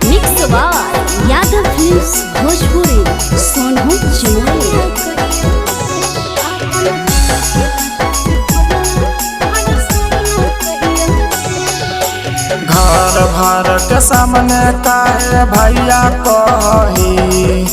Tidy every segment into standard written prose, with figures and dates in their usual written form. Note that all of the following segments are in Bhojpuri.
Mix by Yadav films Bhojpuri Sonu Chimoli. घर भर के सामने काहे भैया कही,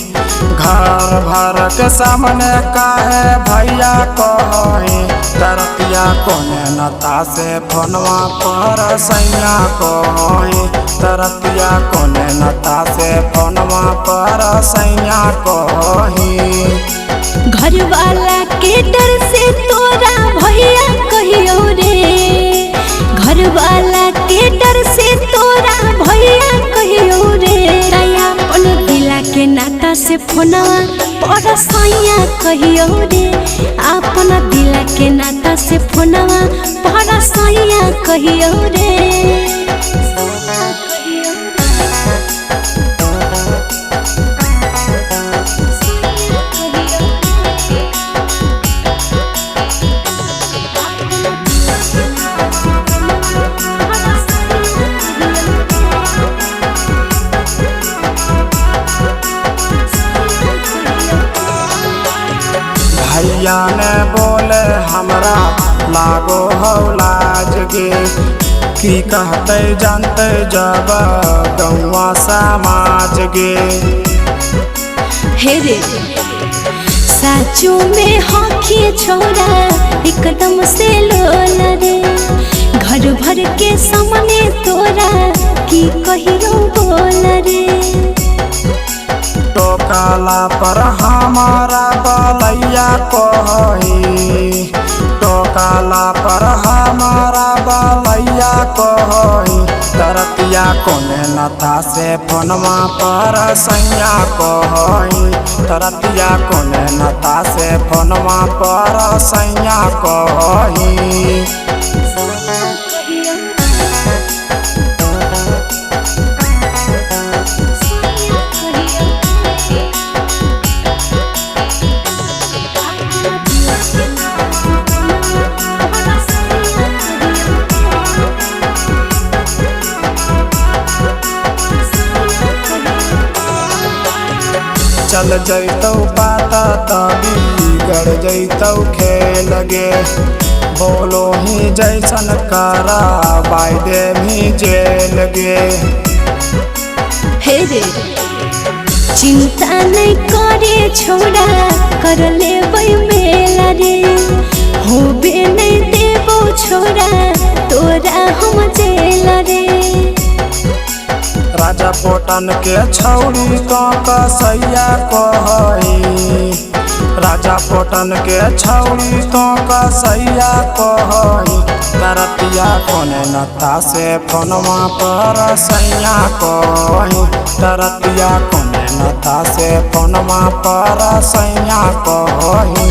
घर भर के सामने काहे भैया कही, तरतिया कोने नता से फोनवा पर सैया कही, तरतिया कोने नता से फोनवा पर सैया कही। घर वाला के डर से तोरा भैया कहियो रे, घर वाला के डर से तोरा भैया कहियो रे, अपन दिला के नाता से फोनवा पर सैया कहियो रे, अपन दिला के नाता से फोनवा पर सैया कहियो रे। भैया ने बोले हमरा लागो हो लाज गे, की कहते जानते जब गौवा समाज गे। हे रे साचो में हॉकी छोरा एकदम से लोला रे, घर भर के सामने तोरा की कहियो बोल रे, टोकाला पर हमारा बलैया कही, टोकाला पर हमारा बलैया कही, तरतिया कोने नथा से फोनवा पर सैया कही, तरतिया कोने नथा से फोनवा पर सैया कही। चल जैतौ पाता तभी गड़ जैतौ खेल गे, बोलो ही जैसन करा वायदे भी जेल गे। हे रे चिंता नहीं करे छोड़ा कर लेबै मेला रे, होबे नहीं देबो छोड़ा तोरा हम जेल रे, राजा पोटन के छौरी तो कसैया कही, राजा पोटन के छौरी तो कसैया कही, तरतिया कोने नता से फोनवा पर सैया कही, तरतिया कोने नता से फोनवा पर सैया कही।